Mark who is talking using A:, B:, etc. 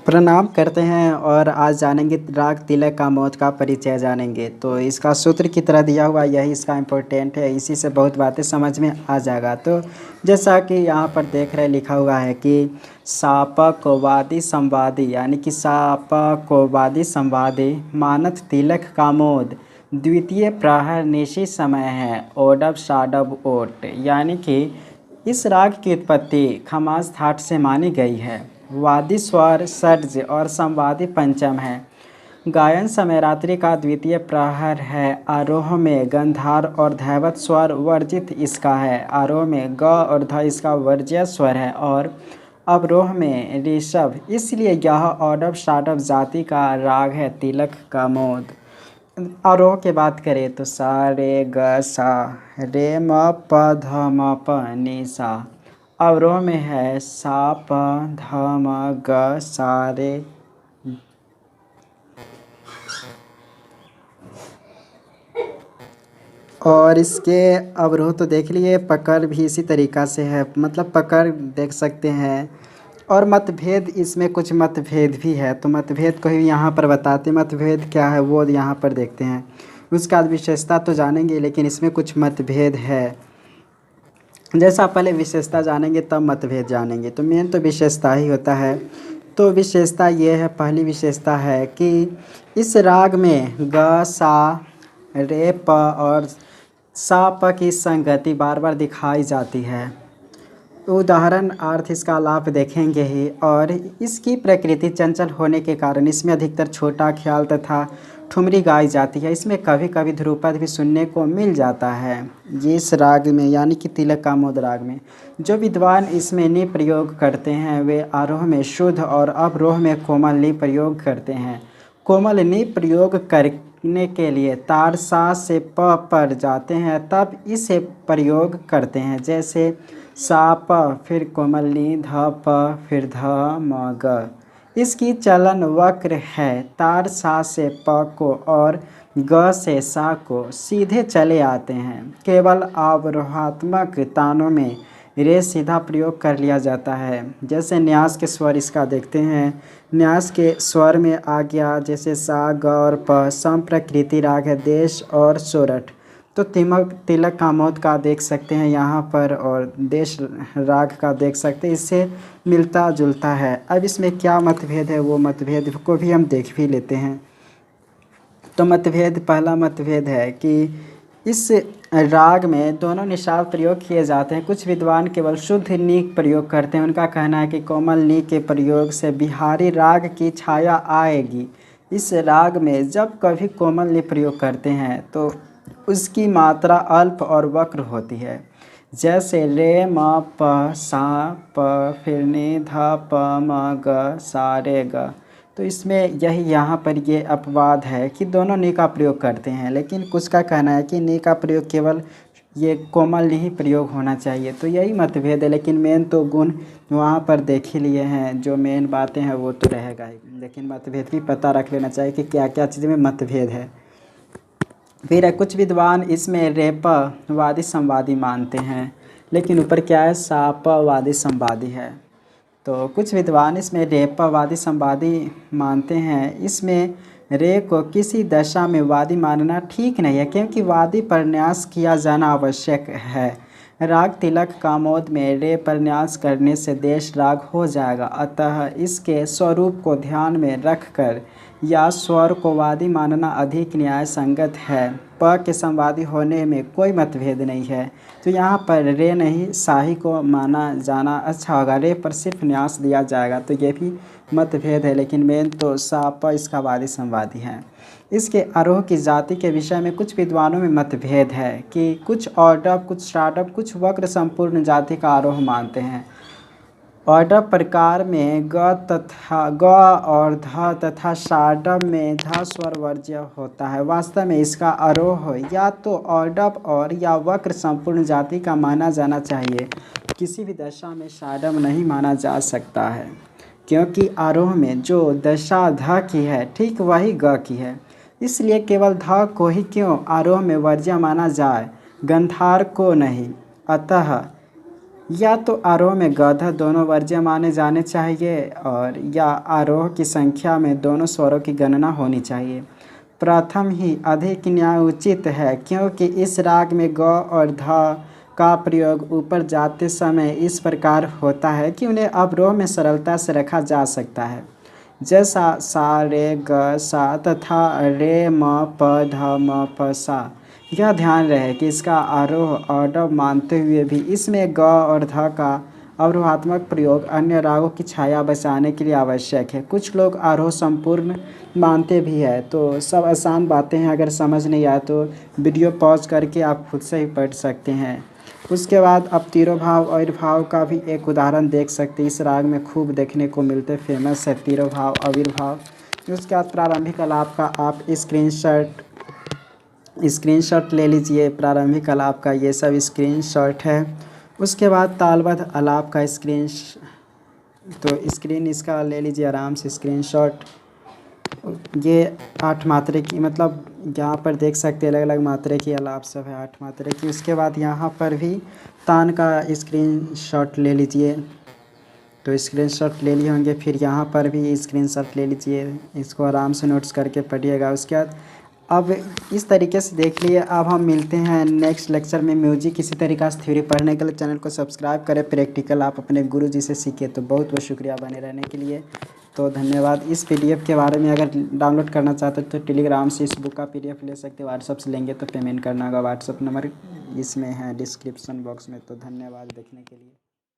A: प्रणाम करते हैं और आज जानेंगे राग तिलक का मौत का परिचय जानेंगे। तो इसका सूत्र की तरह दिया हुआ यही इसका इम्पोर्टेंट है, इसी से बहुत बातें समझ में आ जाएगा। तो जैसा कि यहाँ पर देख रहे लिखा हुआ है कि सापकोवादी संवादी यानी कि सापकोवादी संवादी मानत तिलक का मोद द्वितीय प्रहर निशी समय है ओडब साडब ओट, यानी कि इस राग की उत्पत्ति खमास थाट से मानी गई है। वादी स्वर षड्ज और संवादी पंचम है। गायन समय रात्रि का द्वितीय प्रहर है। आरोह में गंधार और धैवत स्वर वर्जित इसका है। आरोह में ग और ध इसका वर्ज्य स्वर है और अवरोह में ऋषभ, इसलिए यह औडव साडव जाति का राग है तिलक का मोद। आरोह की बात करें तो सा रे ग सा रे म प ध म प नि सा। अवरोह में है सा प ध म ग सा रे। और इसके अवरोह तो देख लिए, पकड़ भी इसी तरीक़ा से है, मतलब पकड़ देख सकते हैं। और मतभेद, इसमें कुछ मतभेद भी है, तो मतभेद को ही यहाँ पर बताते। मतभेद क्या है वो यहाँ पर देखते हैं। उसका विशेषता तो जानेंगे, लेकिन इसमें कुछ मतभेद है। जैसा पहले विशेषता जानेंगे तब मतभेद जानेंगे। तो मेन तो विशेषता ही होता है। तो विशेषता ये है, पहली विशेषता है कि इस राग में ग सा रे प और सा प की संगति बार बार दिखाई जाती है। उदाहरण अर्थ इसका लाभ देखेंगे ही। और इसकी प्रकृति चंचल होने के कारण इसमें अधिकतर छोटा ख्याल तथा ठुमरी गाई जाती है। इसमें कभी कभी ध्रुपद भी सुनने को मिल जाता है। ये इस राग में यानी कि तिलक का मोद राग में जो विद्वान इसमें नि प्रयोग करते हैं वे आरोह में शुद्ध और अवरोह में कोमल नि प्रयोग करते हैं। कोमल नि प्रयोग करने के लिए तार सा से प पर जाते हैं, तब इसे प्रयोग करते हैं। जैसे सा प फिर कोमल नी ध प फिर ध म ग। इसकी चलन वक्र है। तार सा से प को और ग से सा को सीधे चले आते हैं। केवल अवरोहात्मक तानों में रे सीधा प्रयोग कर लिया जाता है। जैसे न्यास के स्वर इसका देखते हैं। न्यास के स्वर में आ गया जैसे सा ग और प। सम प्रकृति राग है देश और सोरठ। तो तिलक का मोद का देख सकते हैं यहाँ पर, और देश राग का देख सकते हैं, इससे मिलता जुलता है। अब इसमें क्या मतभेद है वो मतभेद को भी हम देख भी लेते हैं। तो मतभेद, पहला मतभेद है कि इस राग में दोनों निषाद प्रयोग किए जाते हैं। कुछ विद्वान केवल शुद्ध नी प्रयोग करते हैं। उनका कहना है कि कोमल नी के प्रयोग से बिहारी राग की छाया आएगी। इस राग में जब कभी कोमल नी प्रयोग करते हैं तो उसकी मात्रा अल्प और वक्र होती है। जैसे रे म प सा प फिर नि ध प म ग सा रे ग। तो इसमें यही यहाँ पर ये अपवाद है कि दोनों नी का प्रयोग करते हैं, लेकिन कुछ का कहना है कि नी का प्रयोग केवल ये कोमल ही प्रयोग होना चाहिए। तो यही मतभेद है, लेकिन मेन तो गुण वहाँ पर देख ही लिए हैं। जो मेन बातें हैं वो तो रहेगा ही, लेकिन मतभेद भी पता रख लेना चाहिए कि क्या क्या चीज़ में मतभेद है। फिर कुछ विद्वान इसमें रेप वादी संवादी मानते हैं, लेकिन ऊपर क्या है साप वादी संवादी है। तो कुछ विद्वान इसमें रेपवादी संवादी मानते हैं। इसमें रे को किसी दशा में वादी मानना ठीक नहीं है, क्योंकि वादी पर न्यास किया जाना आवश्यक है। राग तिलक का मोद में रे पर न्यास करने से देश राग हो जाएगा। अतः इसके स्वरूप को ध्यान में रखकर या स्वर को वादी मानना अधिक न्याय संगत है। प के संवादी होने में कोई मतभेद नहीं है। तो यहाँ पर रे नहीं शाही को माना जाना अच्छा होगा। रे पर सिर्फ न्यास दिया जाएगा, तो ये भी मतभेद है, लेकिन मेन तो सा प इसका वादी संवादी है। इसके आरोह की जाति के विषय में कुछ विद्वानों में मतभेद है कि कुछ ऑर्डव, कुछ स्टार्टअप, कुछ वक्र संपूर्ण जाति का आरोह मानते हैं। ऑर्डव प्रकार में ग और ध तथा शार्डव में ध स्वर वर्ज्य होता है। वास्तव में इसका आरोह या तो ऑर्डव और या वक्र संपूर्ण जाति का माना जाना चाहिए। किसी भी दशा में शार्डव नहीं माना जा सकता है, क्योंकि आरोह में जो दशा ध की है ठीक वही ग की है। इसलिए केवल ध को ही क्यों आरोह में वर्ज्य माना जाए, गंधार को नहीं। अतः या तो आरोह में गौध दोनों वर्ज्य माने जाने चाहिए और या आरोह की संख्या में दोनों स्वरों की गणना होनी चाहिए। प्रथम ही अधिक न्यायोचित है क्योंकि इस राग में ग और ध का प्रयोग ऊपर जाते समय इस प्रकार होता है कि उन्हें अवरोह में सरलता से रखा जा सकता है, जैसा सा रे ग सा तथा रे म प ध म प सा। यह ध्यान रहे कि इसका आरोह ऑर्डर मानते हुए भी इसमें ग और ध का अवरोहात्मक प्रयोग अन्य रागों की छाया बचाने के लिए आवश्यक है। कुछ लोग आरोह संपूर्ण मानते भी हैं, तो सब आसान बातें हैं। अगर समझ नहीं आए तो वीडियो पॉज करके आप खुद से ही पढ़ सकते हैं। उसके बाद अब तिरोभाव और आविर्भाव का भी एक उदाहरण देख सकते हैं। इस राग में खूब देखने को मिलते, फेमस है तिरोभाव आविर्भाव। उसके बाद प्रारंभिक आलाप का आप स्क्रीनशॉट ले लीजिए। प्रारंभिक आलाप का ये सब स्क्रीनशॉट है। उसके बाद तालबद्ध आलाप का स्क्रीन इसका ले लीजिए आराम से स्क्रीनशॉट। ये 8 मात्रे की, मतलब यहाँ पर देख सकते हैं अलग अलग मात्रे की आलाप सब है 8 मात्रे की। उसके बाद यहाँ पर भी तान का स्क्रीनशॉट ले लीजिए। तो स्क्रीनशॉट ले लिए होंगे, फिर यहाँ पर भी स्क्रीनशॉट ले लीजिए, इसको आराम से नोट्स करके पढ़िएगा। उसके बाद अब इस तरीके से देख लिए। अब हम मिलते हैं नेक्स्ट लेक्चर में म्यूजिक इसी तरीक़ा से थ्योरी पढ़ने के लिए। चैनल को सब्सक्राइब करें। प्रैक्टिकल आप अपने गुरुजी से सीखे। तो बहुत बहुत शुक्रिया बने रहने के लिए। तो धन्यवाद। इस पीडीएफ के बारे में अगर डाउनलोड करना चाहते हो तो टेलीग्राम से इस बुक का पीडीएफ ले सकते हो। व्हाट्सअप से लेंगे तो पेमेंट करना होगा। व्हाट्सअप नंबर इसमें है डिस्क्रिप्शन बॉक्स में। तो धन्यवाद देखने के लिए।